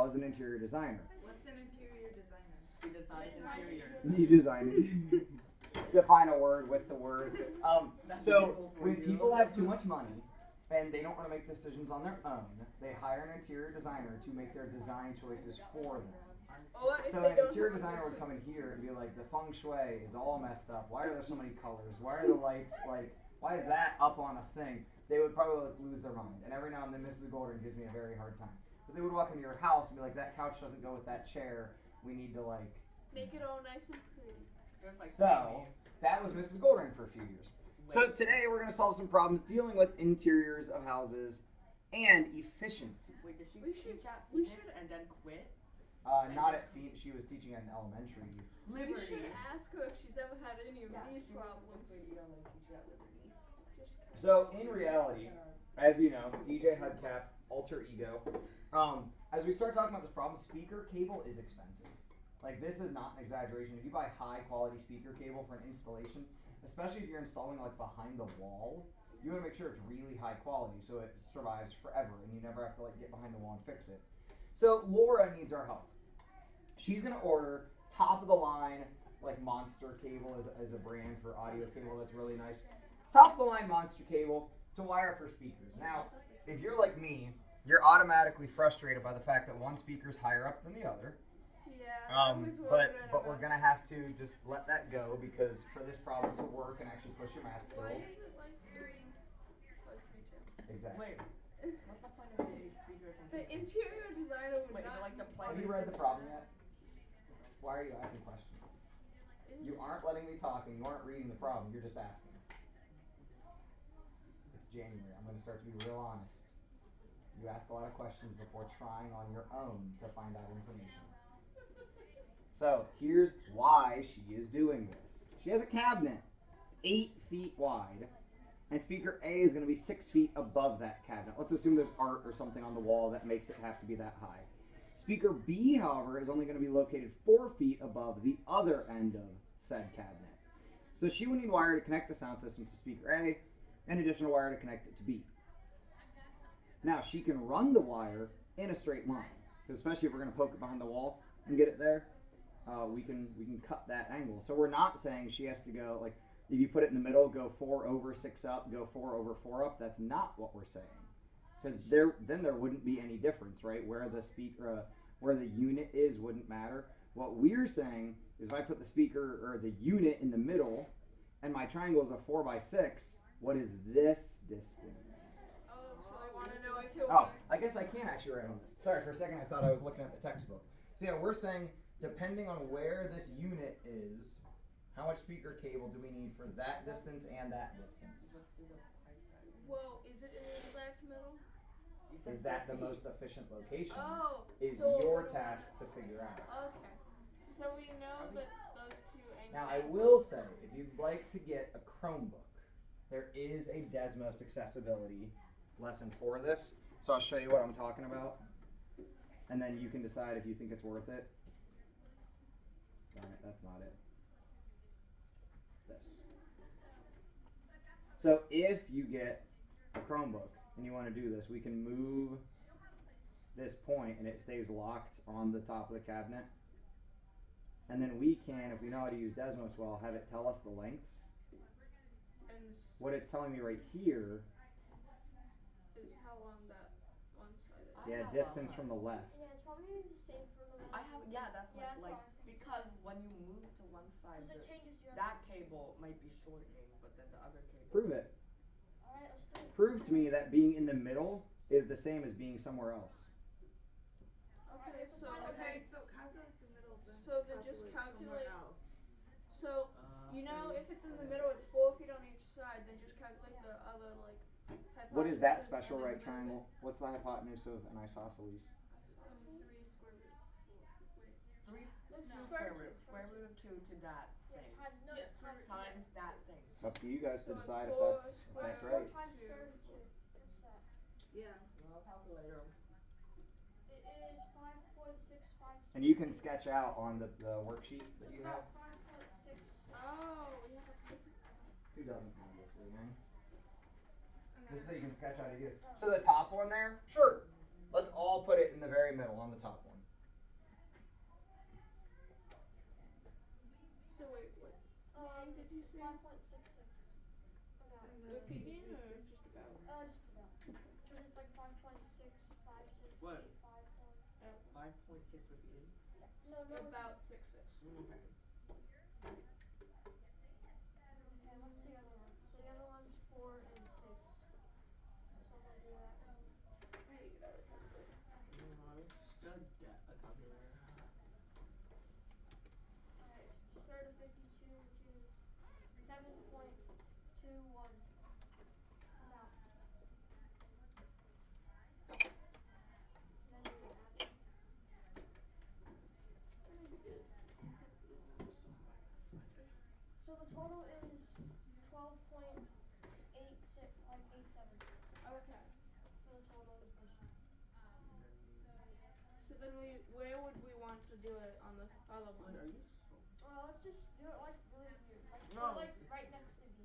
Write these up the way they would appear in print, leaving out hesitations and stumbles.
as an interior designer. What's an interior designer? He designs interiors. You design it. Define a word with the word. So when people have too much money and they don't want to make decisions on their own, they hire an interior designer to make their design choices for them. So an interior designer would come in here and be like, the feng shui is all messed up. Why are there so many colors? Why are the lights like, why is that up on a thing? They would probably lose their mind. And every now and then Mrs. Golden gives me a very hard time. But they would walk into your house and be like, that couch doesn't go with that chair. We need to like make it all nice and pretty. So that was Mrs. Goldring for a few years. So today we're going to solve some problems dealing with interiors of houses and efficiency. Wait, did she teach at Phoenix and then quit? Not at Phoenix. She was teaching at an elementary. You should ask her if she's ever had any of these problems. So in reality, as you know, DJ Hudcap, alter ego. As we start talking about this problem, speaker cable is expensive. Like, this is not an exaggeration. If you buy high quality speaker cable for an installation, especially if you're installing like behind the wall, you want to make sure it's really high quality so it survives forever and you never have to like get behind the wall and fix it. So Laura needs our help. She's going to order top of the line, like Monster cable as a brand for audio cable that's really nice. Top of the line Monster cable to wire up her speakers. Now, if you're like me, you're automatically frustrated by the fact that one speaker's higher up than the other. Yeah, but we're gonna have to just let that go because for this problem to work and actually push your math skills. Exactly. Wait, what's the point of these speakers? The interior designer would not. Like to play. Have you read the problem yet? Why are you asking questions? You aren't letting me talk and you aren't reading the problem. You're just asking. It's January. I'm gonna start to be real honest. You ask a lot of questions before trying on your own to find out information. So here's why she is doing this. She has a cabinet 8 feet wide, and speaker A is going to be 6 feet above that cabinet. Let's assume there's art or something on the wall that makes it have to be that high. Speaker B, however, is only going to be located 4 feet above the other end of said cabinet. So she would need wire to connect the sound system to speaker A, and additional wire to connect it to B. Now she can run the wire in a straight line, because especially if we're going to poke it behind the wall and get it there. We can cut that angle. So we're not saying she has to go, like, if you put it in the middle, go 4 over 6 up, go 4 over 4 up. That's not what we're saying. Because then there wouldn't be any difference, right? Where the speaker, where the unit is wouldn't matter. What we're saying is if I put the speaker or the unit in the middle, and my triangle is a 4 by 6, what is this distance? Oh, so I want to know if you're. Oh, I guess I can actually write on this. Sorry, for a second I thought I was looking at the textbook. So yeah, we're saying, depending on where this unit is, how much speaker cable do we need for that distance and that distance? Well, is it in the exact middle? Is that the most efficient location? Oh, is so your task to figure out. Okay. So we know that those two angles. Now I will say, if you'd like to get a Chromebook, there is a Desmos accessibility lesson for this. So I'll show you what I'm talking about. And then you can decide if you think it's worth it. Darn it, that's not it. This. So if you get a Chromebook and you want to do this, we can move this point and it stays locked on the top of the cabinet. And then we can, if we know how to use Desmos well, have it tell us the lengths. And what it's telling me right here is how long that one side is. Yeah, distance from the left. Yeah, it's probably the same for the I have, yeah, that's yeah, like, because when you move to one side, that cable might be shortening, but then the other cable. Prove it. Alright, let's do it. Prove to me that being in the middle is the same as being somewhere else. Okay, so calculate the middle. So then just calculate. So you know if it's in the middle, it's 4 feet on each side. Then just calculate the other like. What is that special right triangle? What's the hypotenuse of an isosceles? 3 square root. Square root of 2 to that thing. Times that thing. It's up to you guys to So decide it's if that's right. Yeah. No calculator. It is 5.656. And you can sketch out on the worksheet that you have. 5.6. Oh, yeah. Who doesn't have this, Leanne? This is so you can sketch out a unit. So the top one there, sure. Let's all put it in the very middle on the top one. 5.66. About. And Repeating it'd or be just about? 64. Just about. Cause it's like 5.65685 What? one. Okay. 5.6 repeated? Yeah. No, no. About 6'6". Okay. Okay, what's the other one? So the other one's 4 and 6. So someone do that one. I need to get out a calculator. I should get a calculator. Alright, square root of 52, which is 7.21. About. And then do the adding. I need to get calculator and all this stuff in my binder. So the total is 12.86, like 87. Okay. For the total equation. And then So then where would we want to do it on this other one? wait, are you so Let's just do it like really here. Like put No, it like 60. right next to B.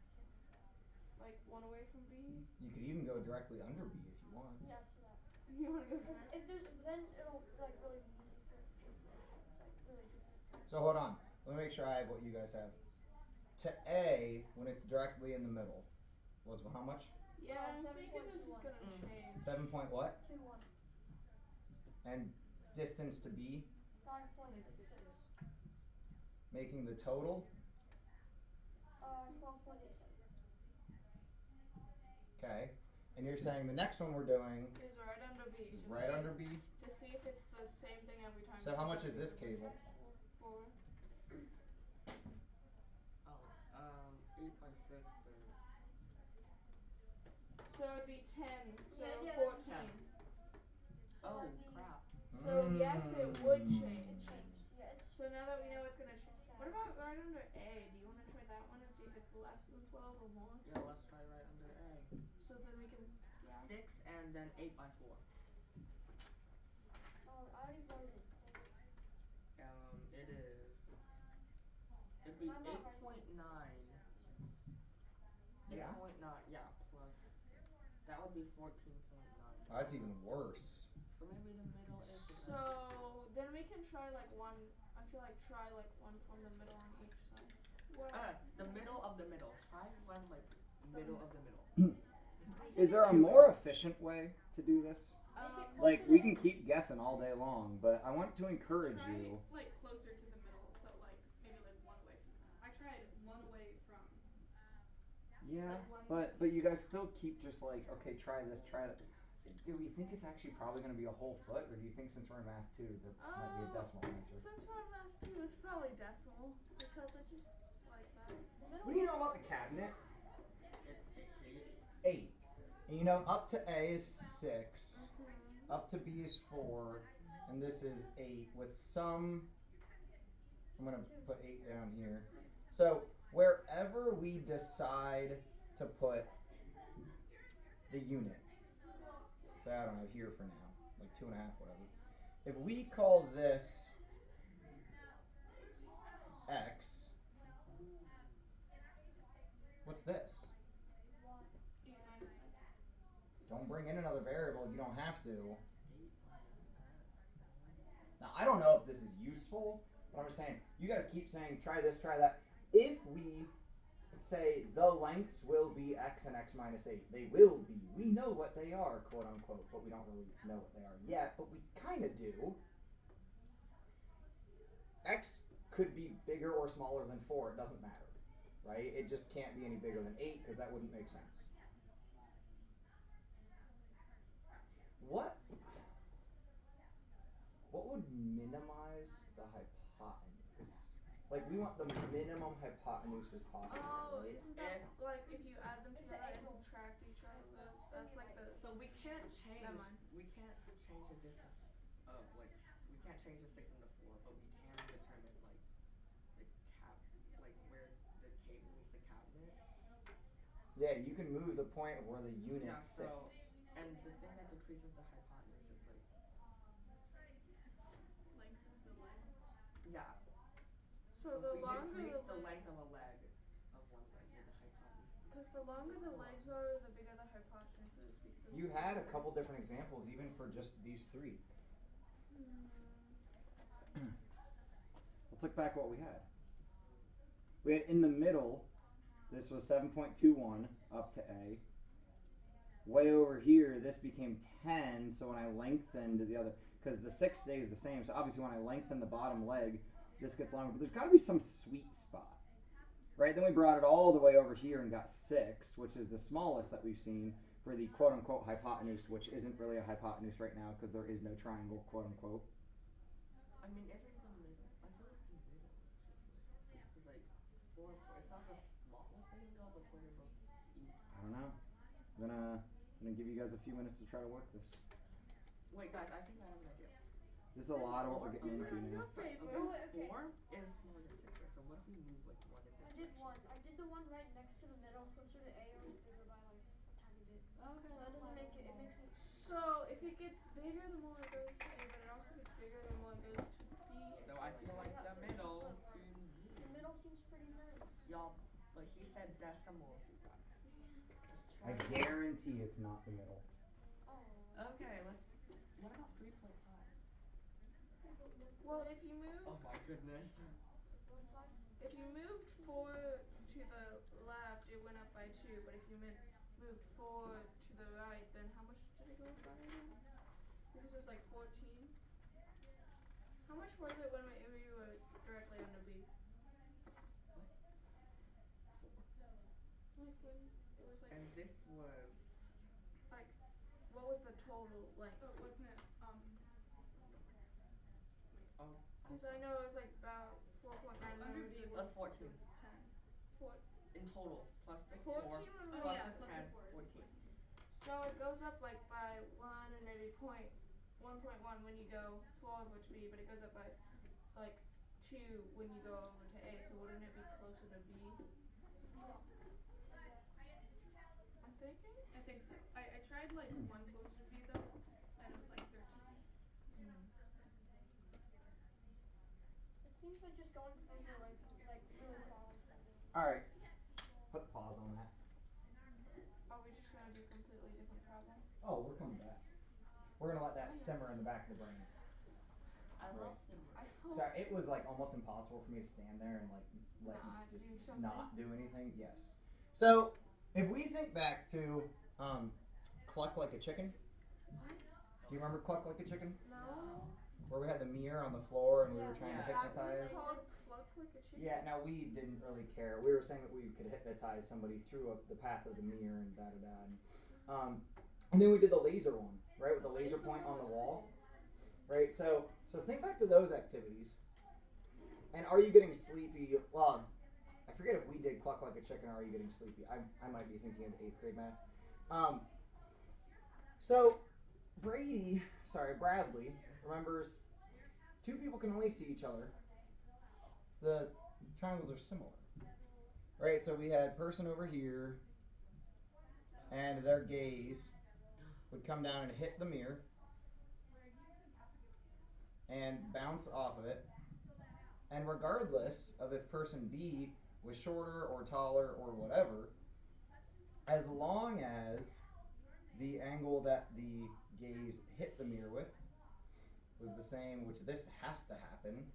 Something like that. Like one away from B? You could even go directly under B if you want. Yeah, so that. You wanna go Cause direct? if there's, then it'll like really be easy for it's like really different. So hold on. Let me make sure I have what you guys have. To A, when it's directly in the middle, was how much? Yeah, I'm thinking this is 7.21. gonna change. 7 point what? 21. And distance to B, 5.66. making the total? 12.87. Okay. And you're saying the next one we're doing Is right under B. is To right see under B? to see if it's the same thing every time. So how much is this cable? That's 4. 4. Oh, 8 by 6 is So it'd be 10. So Yeah, that'd 14. be 10. So Oh that'd be crap. So yes, it would change. changed. Yeah, it's So now that we know it's gonna change. What sad. about right under A? Do you wanna try that one and see if it's less than 12 or more? Yeah, let's try right under A. So then we can, yeah. 6 and then 8 by 4. Oh, I already wrote it. Dang it. It is. It'd be I'm not writing it. 8.9. Yeah? 8.9, yeah, plus that would be 14.9. Oh, that's even worse. So maybe the middle is the best. So then we can try like one. I feel like try like one from the middle on each side. Well, The middle of the middle. Try one like middle of the middle. Is there a more efficient way to do this? Make it Like, closer we to can A. keep guessing all day long, but I want to encourage try you. like closer to the middle. So like maybe like one away from. I tried one away from. Yeah, Like one. but you guys still keep just like, okay, try this, try that. Do we think it's actually probably going to be a whole foot, or do you think since we're in math 2 that might be a decimal answer? Since we're in math 2, it's probably decimal because it just like that. The middle What do you one know about the cabinet? It's 8. 8. And you know, up to A is 6, Mhm. up to B is 4, and this is 8 with some. I'm going to put 8 down here. So wherever we decide to put the unit, so I don't know, here for now, like 2.5, whatever. If we call this X, what's this? 8 minus X. Don't bring in another variable, you don't have to. 8 minus X. Now I don't know if this is useful, but I'm just saying, you guys keep saying try this, try that. If we say the lengths will be X and X minus 8, they will be. We know what they are, quote unquote, but we don't really know what they are yet, but we kind of do. X could be bigger or smaller than 4, it doesn't matter, right? It just can't be any bigger than 8 because that wouldn't make sense. What would minimize the hypotenuse? Like, we want the minimum hypotenuse as possible, Oh, right? isn't that like if you add them It's the together and angle. subtract each other? That's like the. So we can't change. Never mind. We can't change the distance of like. We can't change the 6 and the 4, but we can determine like the like where the cable meets the cabinet. Yeah, you can move the point of where the unit Yeah. So, sits. and the thing that decreases the hypotenuse is like. Length of the legs. Yeah. So So if the we longer decrease the the leg. length of a leg, of one leg, will the hypotenuse be? Because the longer the legs are, the bigger the hypotenuse is because it's. You had a couple different examples even for just these 3. Hmm. Let's look back at what we had. We had in the middle, this was 7.21 up to A. Way over here, this became 10, so when I lengthened the other, because the 6 stays the same, so obviously when I lengthen the bottom leg, this gets longer, but there's got to be some sweet spot, right? Then we brought it all the way over here and got 6, which is the smallest that we've seen for the quote-unquote hypotenuse, which isn't really a hypotenuse right now because there is no triangle, quote-unquote. I mean, isn't the middle? I feel like the middle is like 4. It's not the smallest angle, but where they're both equal. I don't know. I'm gonna give you guys a few minutes to try to work this. Wait, guys, I think I have an idea. This is a lot of what we're getting into now. Okay, Oh, wait, okay. 4 is smaller than 6, right? So what if we move like 1 in this I did direction? 1. I did the one right next to the middle, closer to A. It was bigger by like a tiny bit. Okay. So that doesn't make it. It makes it. So if it gets bigger, the more it goes to A, but it also gets bigger the more it goes to B. So I feel like the middle seems The middle seems pretty nice. y'all, but he said decimals, you guys. Let's I try. guarantee it's not the middle. Oh. Okay, let's. What about 3.5? Well, if you move, Oh my goodness. if you moved 4 to the left, it went up by 2. But if you moved 4 to the right, then how much did it go up by again? Because it was like 14. How much was it when we were directly under B? What? 4. Like when it was like. And this was. Like, what was the total length? But wasn't it, Oh. Because I know it was like about 4.9. Under B That's 14. it was 10. In total, plus the 14 4, when we Oh plus yeah, the plus 10, the 4 is 14. So it goes up like by 1 and maybe 1.1 when you go forward to B, but it goes up by like 2 when you go over to A. So wouldn't it be closer to B? Yeah. I guess. I'm thinking. I think so. I tried like 1 closer to B though, and it was like 13. It seems like just going further away from, like, really far away from me. Alright, put pause on that. Are we just gonna do a completely different problem? Oh, we're coming back. We're gonna let that simmer in the back of the brain. I Right. love simmering. I hope. So it was like almost impossible for me to stand there and like let Not just do something? not do anything. Yes. So if we think back to Cluck Like a Chicken. What? Do you remember Cluck Like a Chicken? No. Where we had the mirror on the floor and we Yeah. were trying to Yeah. hypnotize. That was called Cluck Like a Chicken? Yeah, now we didn't really care. We were saying that we could hypnotize somebody through the path of the mirror and da-da-da. And then we did the laser one, right, with the laser point on the wall. Right, so think back to those activities. And are you getting sleepy? Well, I forget if we did Cluck Like a Chicken or are you getting sleepy? I might be thinking of 8th grade math. So Bradley remembers 2 people can only see each other. The triangles are similar. Right, so we had person over here and their gaze would come down and hit the mirror and bounce off of it. And regardless of if person B was shorter or taller or whatever, as long as the angle that the gaze hit the mirror with was the same, which this has to happen,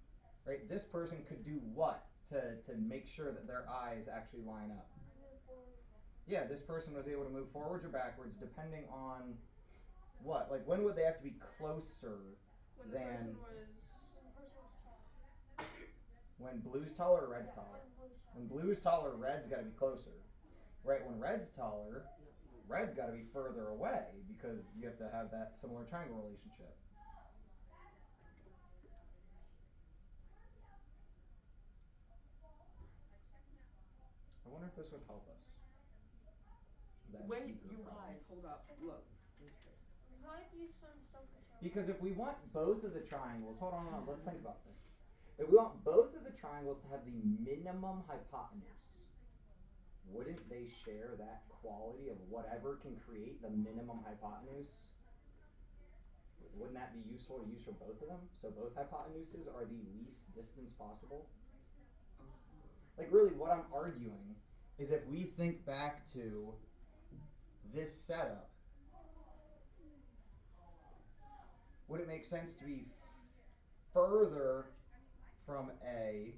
right? This person could do what to make sure that their eyes actually line up? Move forward. Yeah, this person was able to move forwards or backwards depending on what? Like when would they have to be closer When the than person was. When the person was tall. when blue's taller or red's Yeah, taller? when blue's tall. When blue's taller, red's got to be closer. Right, when red's taller, red's got to be further away because you have to have that similar triangle relationship. I wonder if this would help us. That Wait, speaker you problem. guys, hold up. Look. Might use some self-control. Because if we want both of the triangles, hold on, let's think about this. If we want both of the triangles to have the minimum hypotenuse, wouldn't they share that quality of whatever can create the minimum hypotenuse? Wouldn't that be useful to use for both of them? So both hypotenuses are the least distance possible? Like really what I'm arguing is if we think back to this setup, would it make sense to be further from A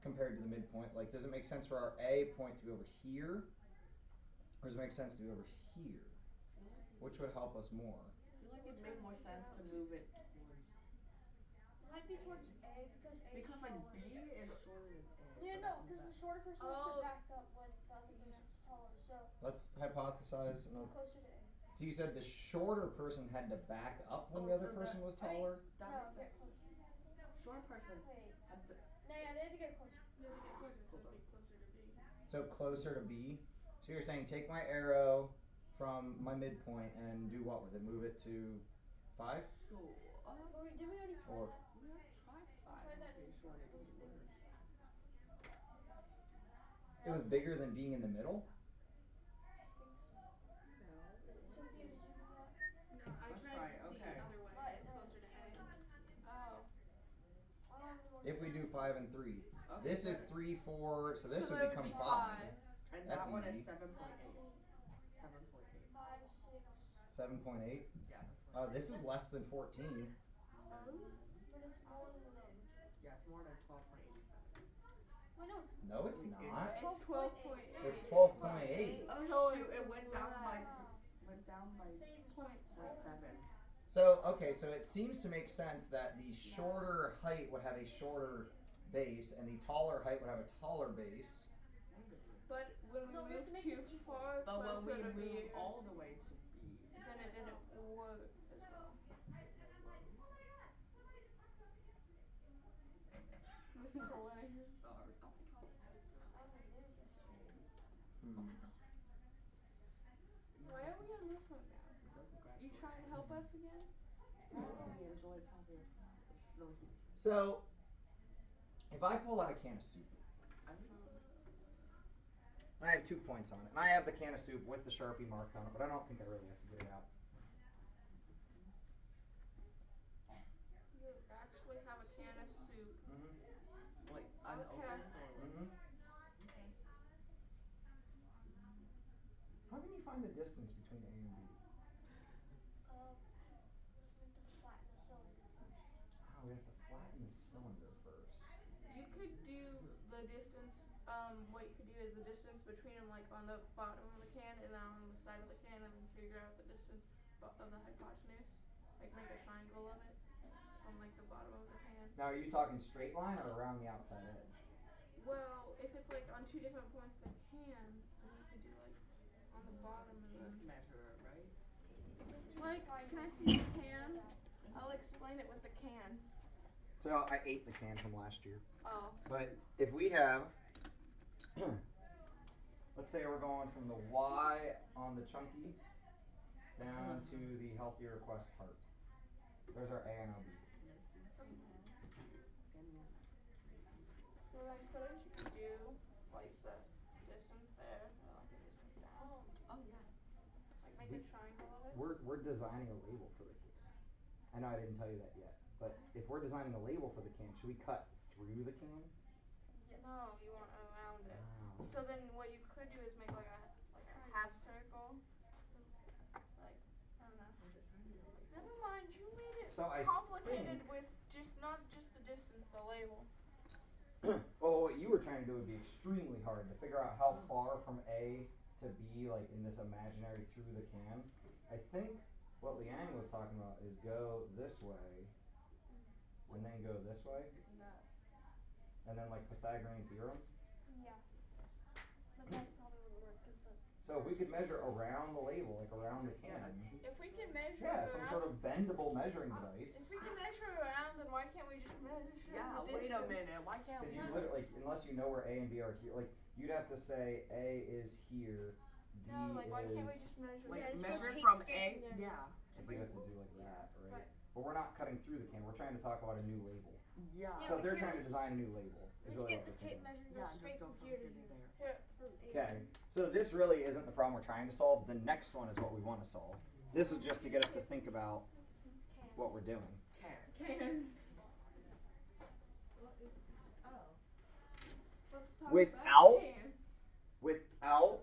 compared to the midpoint? Like, does it make sense for our A point to be over here? Or does it make sense to be over here? Which would help us more? I feel like We're it'd trying make to more figure sense out. to move it towards It might be towards A because A is because like taller. B is shorter than A, Yeah, so no, that means because that the shorter person has to Oh. back up when the other Yeah. person's taller. So Let's hypothesize go another. closer to A. So you said the shorter person had to back up when oh the other so that person was I mean, taller? that no, makes get sense. closer. Short person Wait. had to No, yeah, they had to get closer. You have to get closer, so hold it'd on. be closer to B. So closer to B. So you're saying take my arrow from my midpoint and do what with it? Move it to 5? Sure. Wait, did we already try Or that? We already tried We 5 tried and that I'm and pretty sure it it was was bigger. worse. it was bigger than being in the middle? I think so. No, it Sophia, wasn't. did you do that? No, I Let's tried try it, the okay. other way, Right, like no, closer to it's A. fine. Oh. I don't have any more If we space. do 5 and 3. Okay, This is good. 3, 4, so this So would that would become be 5. 5. And That's that one is easy. 7.8. 8, 7.8. 5, 6. 7.8? Yeah, that's what it This is. is less than 14. Oh. But it's more than the other two. Yeah, it's more than 12.87. Wait, no, it's No, it's Wait, is not. it? It's 12.8. 12.8. It's 12.8. Oh So shoot, it's it went down by Ah. went down by Save yourself. Point point 7. 7. So, okay, so it seems to make sense that the shorter height would have a shorter base and the taller height would have a taller base. Wait a minute. But when we No, we have moved to make too them equal. far But when closer we to move B, all the way to B, then it didn't work as well. whoa. This is hilarious. Sorry. Oh my god. I haven't moved yesterday. Oh Hmm. my god. Why are we on this one now? It doesn't You graduate. trying to help us again? I really enjoyed solving a problem. It's so different. So, if I pull out a can of soup, I mean and I have 2 points on it, and I have the can of soup with the Sharpie marked on it, but I don't think I really have to get it out. You actually have a can of soup. like Okay. unopened or like Mhm. okay. How can you find the distance between A and B? We have to flatten the cylinder first. Ah, we have to flatten the cylinder first. You could do the distance, what you could do is the distance between them, like on the bottom of the can and then on the side of the can, and then figure out the distance of the hypotenuse. Like make a triangle of it from like the bottom of the can. Now, are you talking straight line or around the outside edge? Well, if it's like on 2 different points of the can, then you could do like on the bottom and Tape then measure, right? We have to use like, can I triangles. see the I know can? that. I'll explain it with the can. So, I ate the can from last year. Oh. But if we have, let's say we're going from the Y on the chunky down to the healthier request heart. There's our A and our B. Listen to Okay. send me. So then couldn't you do like the distance there and like the distance down? Oh yeah. Like make We, a triangle of it? we're designing a label for the can. I know I didn't tell you that yet, but if we're designing a label for the can, should we cut through the can? Yes. No, you want around it. Oh. So then what you could do is make like a half circle. Like, I don't know. We're designing a label. Never mind, you made it So I complicated think with just not just the distance, the label. well, what you were trying to do would be extremely hard to figure out how far from A to B, like in this imaginary through the can. I think what Leanne was talking about is go this way and then go this way, Isn't that and then like Pythagorean theorem. Yeah. But that probably wouldn't work cause the So if we could measure around the label, like around the just get can. a tape If we can measure? measure Yeah, it some around sort of bendable measuring if device. we can measure around, then why can't we just measure Yeah, the wait a distance? minute. Why can't Cause we you just literally, like, unless you know where A and B are here, like you'd have to say A is here, B No, like why can't we is. just measure like Yeah, just go measure tape from straight A? from there. Yeah. Like Just you'd like have to do like that, right? Right. But we're not cutting through the can. We're trying to talk about a new label. yeah. Yeah, So if but they're here trying to design a new label, is let's really get what the they're tape thinking. measure and Yeah, go and straight just go from from here to here to here. there. Here. From A to Okay, B. so this really isn't the problem we're trying to solve. The next one is what we want to solve. This is just to get us to think about what we're doing. Can. Cans. What is this? Oh. Let's talk Without about cans. without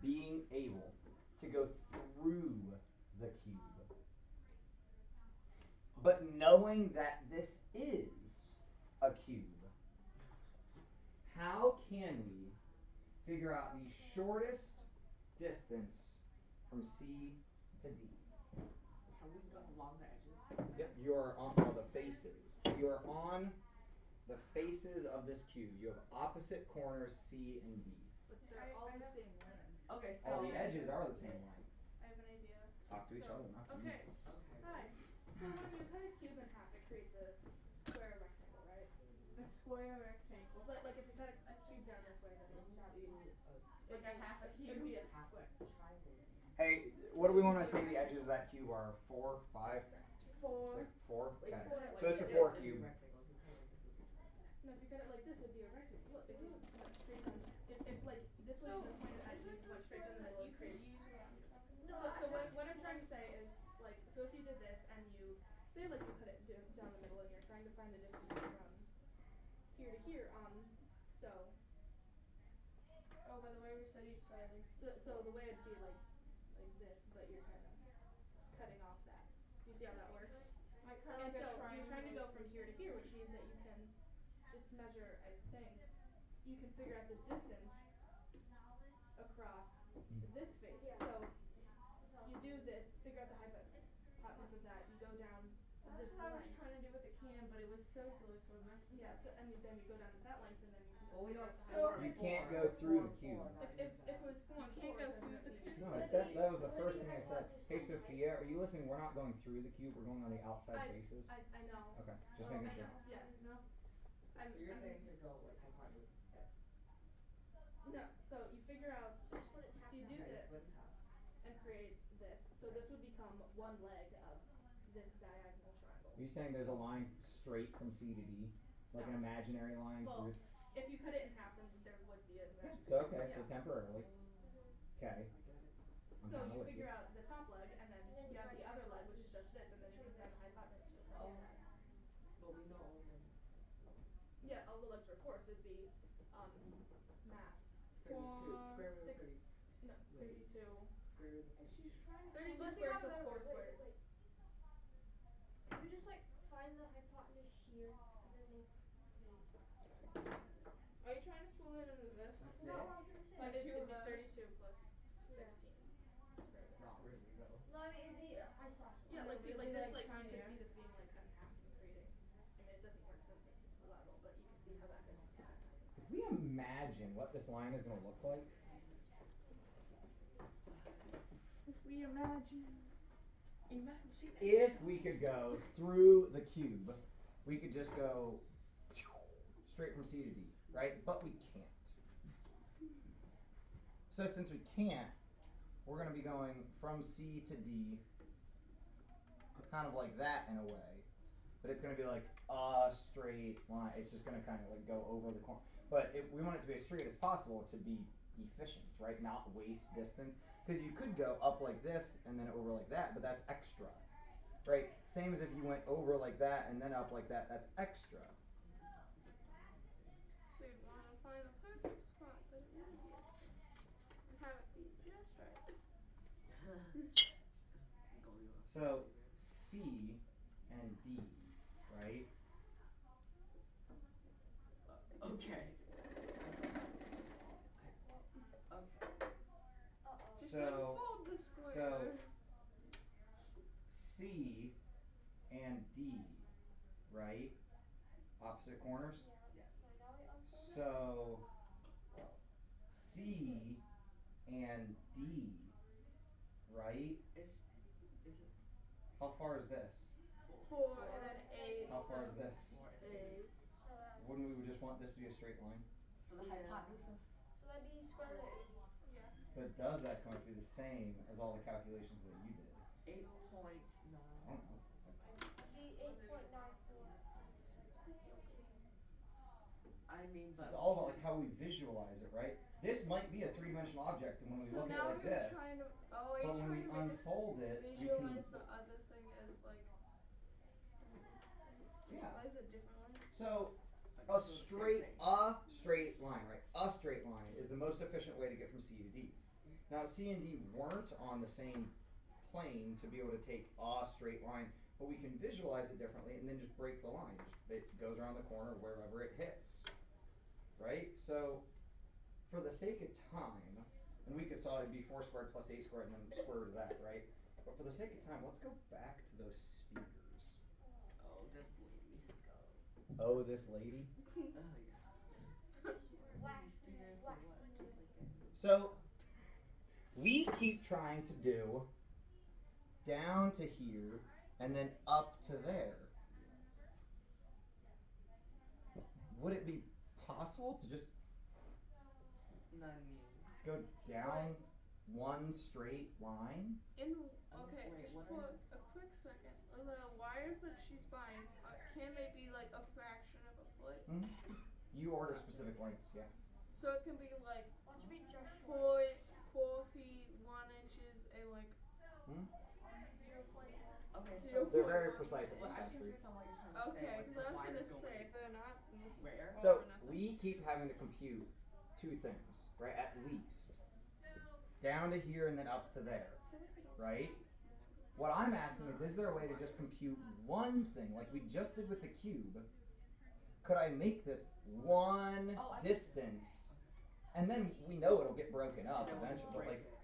being able to go through the cube. But knowing that this is a cube. how can we figure out the shortest distance from C to D? Can we go along the edges? Yep, you're on well, the faces. You're on the faces of this cube. You have opposite corners C and D. But they're all I the have same length. Okay, All so the edges are the same length. I have an idea. Talk to each other, not to me. Okay. Okay. Hi. So when you cut a cube in half, it creates a square rectangle, right? A square rectangle. So like if you cut a cube down this way, then What it do would we be do Like a half a it cube? would be a half a square. triangle then? Hey, what do we want to say the edges of that cube are? 4, 5, 4. 6, 4? Wait, if Okay. you cut it So like it's a this, 4 it'd be a cube. rectangle. If you cut it like this, it'd be a triangle. No, if you cut it like this, it would be a rectangle. Look, if you went straight down, if like this way So you pointed at is you it the went straight square down the that middle, you it could creates. use what I'm talking No, about? So what I'm trying to say is like so if you did this and you say like you cut it down the middle and you're trying to find the distance from here to here so Oh, by the way, we said each side. so the way it'd be like this, but you're kind of cutting off that. Do you see how that works? Like kind And of like a so you're triangle. trying to go from here to here, which means that you can just measure, I think, you can figure out the distance across this face. Yeah. So That's you awesome. do this, figure out the hypotenuse of that, you go down That's this what I was length. trying to do with the can, but it was circular, so I messed it Yeah, up. so and then you go down that length and then you can just Well, we figure know out the four So and You it's four. can't go So through four the and cube. four, that If means it that was 4 and You 4, can't go then through that the means cube. No, Would I it said be- that was the would it first be thing I said. hypotenuse Hey times height? Sophia, are you listening? We're not going through the cube, we're going on the outside faces. I know. Okay, just Oh, making I sure. know. Yes. No. So you're saying to go like hypotenuse. No, so you figure out So split it in half so you now. do Okay, this split in half. and create this. So Yeah. this would become one leg of this diagonal triangle. Are you saying there's a line straight from C to D? Like an No. imaginary line Well, through? if you cut it in half, then there would be an Yeah, imaginary. so okay, so Yeah. temporarily. Mhm. Okay. I get it. I'm So kinda you with figure you. out the top leg and then And then you you have find the the other leg which hypotenuse is just this and then you for can find the this. hypotenuse for this. Oh. But we know all the legs. Yeah, all the legs are 4, so it'd be math. 32. Square root of 6 30. no, Wait. 32. Square root of And 30. she's trying to 32 But I find think I squared have a plus better 4 way. squared. Wait. If we just like find the hypotenuse here and then make Are you trying to spool it into this? Like No, this? I was gonna say. Like It'd two of be those? 32 plus Yeah. 16 squared root. Not really though. No, I mean it'd be isosceles. Yeah, No, like see it'd like be this like like you could tinier. see this being like cut in half and creating I mean it doesn't work since it's level, but you can see how that could be cut in half. If we imagine what this line is gonna look like. If we imagine If we could go through the cube, we could just go straight from C to D, right? But we can't. So since we can't, we're gonna be going from C to D kind of like that in a way. But it's gonna be like a straight line. It's just gonna kind of like go over the corner. But if we want it to be as straight as possible to be efficient, right? Not waste distance. Because you could go up like this and then over like that, but that's extra. Right? Same as if you went over like that and then up like that, that's extra. So you'd want to find a perfect spot that it would be at. And have it be just right. Goldilocks. So C and D, right? Okay. Okay. Uh-oh. Just So unfold the square. so C and D, right? Opposite corners? Yeah. Yes. Wait, now we unfold it? So C and D, right? Is it How far is this? 4 and then And 8. How far is so this? 4 and 8. So that Wouldn't we just want this to be a straight line? So the Yeah. hypotenuse so that'd be square root of 80. Yeah. So does that come out to be the same as all the calculations that you did? 8.9. I don't know. It'd be 8.94. I mean, So but it's all about like how we visualize it, right? This might be a three-dimensional object, and when we So look at it now like you're this, trying to are you but when we trying to make us unfold it, we can. visualize the other thing as like Yeah. Why is it differently? So like, a so the same straight thing. line, right? A straight line is the most efficient way to get from C to D. Now C and D weren't on the same plane to be able to take a straight line, but we can visualize it differently and then just break the line. It goes around the corner wherever it hits. right? So for the sake of time, and we could solve it, it'd be 4 squared plus 8 squared and then square root of that, right? But for the sake of time, let's go back to those speakers. Oh, this lady. Oh, this lady? Oh yeah. Wacky, Speakers for what? wacky. Just like it. So we keep trying to do down to here and then up to there. Would it be possible to just Nani. go down one straight line? Okay, Wait, just what are for you? a quick second. The wires that she's buying, can they be like a fraction of a foot? You order specific lengths, yeah. So it can be like Watch it be just short. 4 feet 1 inches and like 0.1. Okay, zero so They're point very one. precise at well, this I'm factory. confused on what you're trying to say. Okay, Like because the I was wires gonna say going if they're not, then this is where? all So or nothing. we keep having to compute two things, right? At least. Down to here and then up to there, I feel like I don't right? remember. What I'm asking is there a way to just compute one thing like we just did with the cube? Could I make this one Oh, I distance? And then we know it'll get broken up Then we'll just eventually, but break like, it.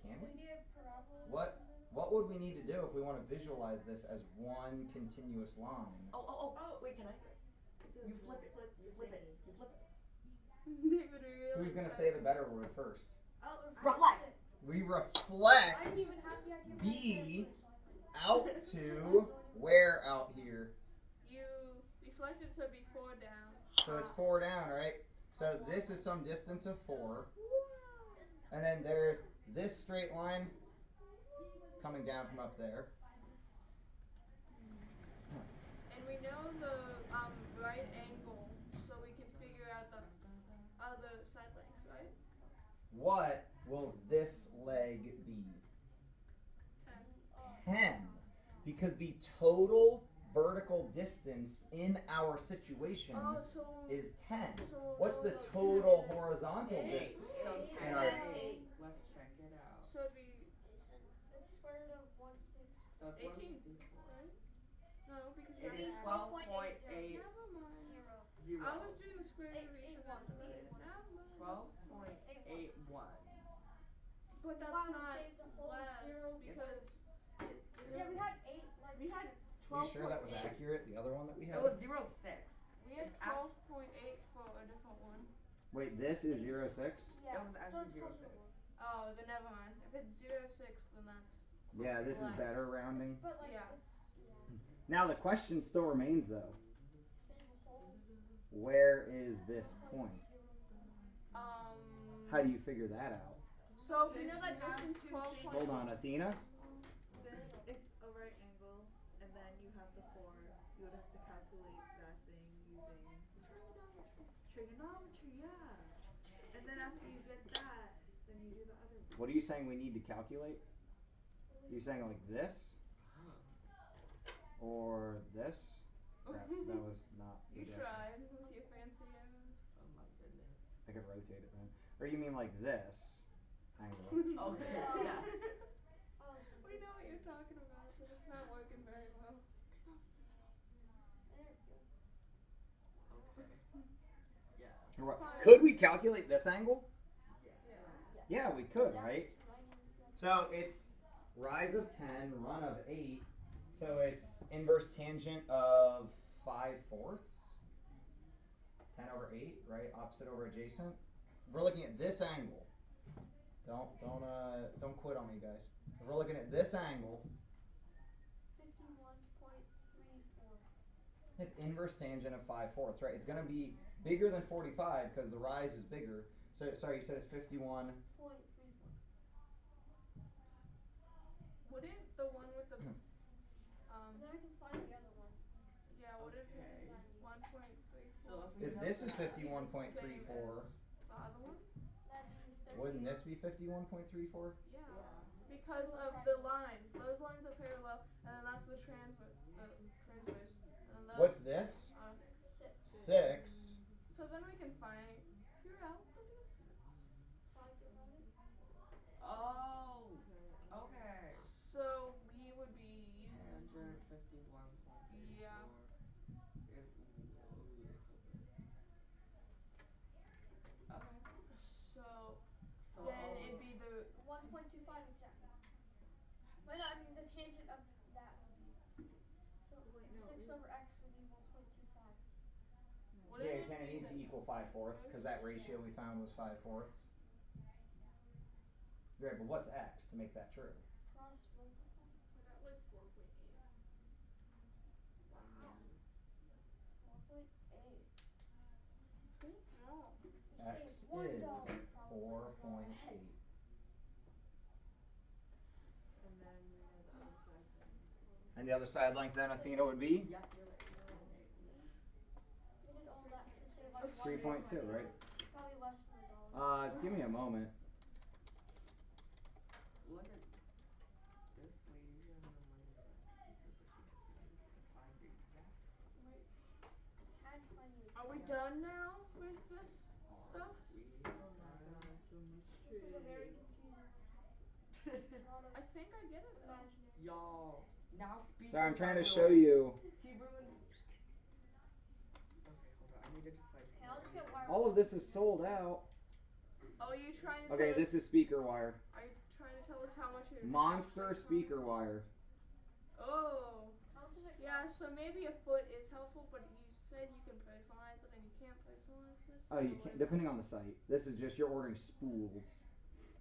Okay. can We we? need a parabola or What something. what would we need to do if we want to visualize this as one continuous line? Oh, wait, can I? You flip it. Flip You the flip it. thingy. You flip it. David really Who's gonna say the excited. better word first? Oh, Reflect. We I reflect didn't even have the idea of how to B say it first, out to where out here? You deflected to be 4 down. So it's 4 down, right? So this is some distance of 4. And then there's this straight line coming down from up there. And we know the right angle, so we can figure out the other side lengths, right? What will this leg be? 10. 10. Because the total vertical distance in our situation Oh, so is 10. so What's the we'll total know horizontal Hey, distance so in our? let's check it out. So it'd be It's square root of 1/6. So it's 18, 164. right? No, because It you're is adding. 12.80. Never mind. I was doing the square root of each of them divided. Never mind. 12.81. But that's Wow, we not saved a whole less zero. because Yeah, we had 8 like we had Are you 12.8. sure that was accurate? The other one that we It had? was 0.6. We had It's act- 12.8 for a different one. Wait, this is 0.6? Yeah. It was So actually it's closer to 0.6. 1. Oh, then never mind. If it's 0.6, then that's Yeah, this is less. better rounding. But like Yeah. it's Now the question still remains though. save a whole Where is this point? How do Um. you figure that out? So if we know that distance 12. Hold on, Athena. Since it's a right angle and then you have the 4, you would have to calculate that thing using trigonometry, yeah. And then after you get that, then you do the other one. What are you saying we need to calculate? You saying like this? Or this? That was not the You direction. tried with your fancy arrows. Oh my goodness. I could rotate it then. Or you mean like this angle? Okay, yeah. We know what you're talking about, but it's not working very well. Okay. Yeah. Or what? Fine. Could we calculate this angle? Yeah. Yeah, we could, right? So it's rise of 10, run of 8. So it's inverse tangent of 5/4. 10 over 8, right? Opposite over adjacent. We're looking at this angle. Don't quit on me, guys. If we're looking at this angle, 51.34. it's inverse tangent of 5/4, right? It's gonna be bigger than 45 because the rise is bigger. So sorry, you said it's 51. 0.34. Wouldn't the one with the And then I can find the other one. yeah, wouldn't Okay. 1.34 So if we If know this is that- 51.34, the other one? That'd be 30. wouldn't this be 51.34? Yeah. Yeah. Because So of we'll the try lines. Those lines are parallel, and then that's the transverse. And then those What's this? are 6. So then we can figure out the distance. 5 divided. Oh. Okay. So we would be Tangent 51.34 yeah. is So So then it'd be the 1.25 exactly. Wait, no, I mean the tangent of that would be. So Wait, no, 6 over x would be 1.25. What Yeah, did you're it saying it be needs to then? equal 5/4 because that ratio we found was 5/4. Right, but what's x to make that true? Plus 1.5. I got like 4.8. Wow. 4.8. Good job. You X saved is $1 probably on that. 4.8. And then we know the other side And the other side length then, Athena, would be? Yep, you're right. 4.8. We did all that to save like That's 3.2, $1. right? Probably less than $1. Give me a moment. Look at this lady here has a money class speaker, but she just needs to find the exact spot. Wait. Can't find the Are we exact. done now with this Are stuff? we Oh my done? god, so much This was a very trade. confusing lesson. A lot of I think I get it though. imaginary. Y'all, now Sorry, I'm speakers trying are to show ruined. you. He ruined. Okay, hold on. I need to just like Okay, put I'll just get anything. wireless All of this is speakers. sold out. Oh, you trying to Okay, tell us? this is speaker wire. Are you trying to tell us how much it Monster actually speaker costs? wire. Oh. How much does it Yeah, cost? so maybe a foot is helpful, but you said you can personalize it and you can't personalize this. Oh, you so, can't, like, depending on the site. This is just, you're ordering spools.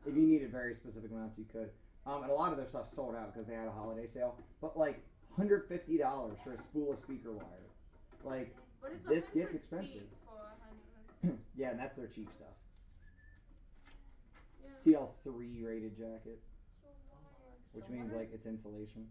If oh. you needed very specific amounts, you could. And a lot of their stuff sold out because they had a holiday sale. But like, $150 for a spool of speaker wire. Like, But it's this 100 gets expensive. feet for 100. Yeah, and that's their cheap stuff. Yeah. CL3 rated jacket, So wired. which So means what are like it's insulation.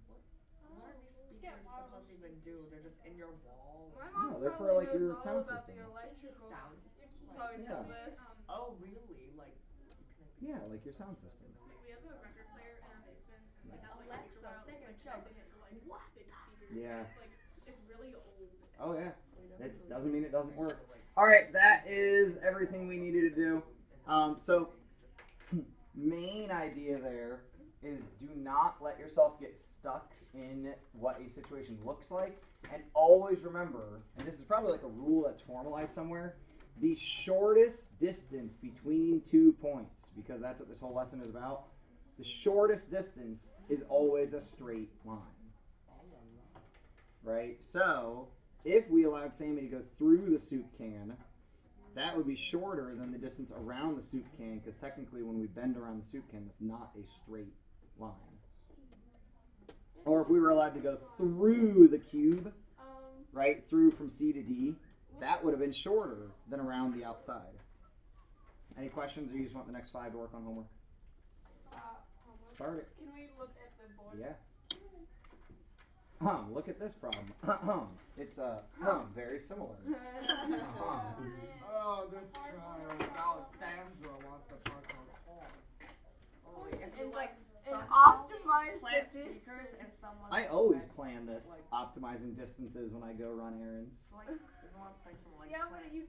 what are these Let's get speakers wireless supposed to even do? They're just in your wall. My And mom No, they're for, probably like, knows your all sound about system. the electrical sound Your TV. parts Yeah. of this. Oh really? Like you connect these Yeah, things like your to, sound like, system. and then We have a record player in our basement, and we Nice. had like a speaker Alexa, file, sing a like joke. connecting it to like What big the speakers. Yeah. And it's like it's really old. Oh yeah. Wait, It really doesn't mean it doesn't work. so, like, Alright, that is everything we needed to do. So just main idea there is do not let yourself get stuck in what a situation looks like, and always remember, and this is probably like a rule that's formalized somewhere, the shortest distance between 2 points, because that's what this whole lesson is about, the shortest distance is always a straight line. Right? So, if we allowed Sammy to go through the soup can, that would be shorter than the distance around the soup can, because technically when we bend around the soup can, it's not a straight line. Or if we were allowed to go through the cube, right, through from C to D, that would have been shorter than around the outside. Any questions, or you just want the next 5 to work on homework? Homework. Start it. Can we look at the board? Yeah. Look at this problem. It's very similar. Oh, this child, Alexandra wants to park her car. Oh, if you And like and some optimize plant the speakers distance. and someone I always went, plan this, like, optimizing distances when I go run errands. so like if you want to play some like Yeah, but plants. you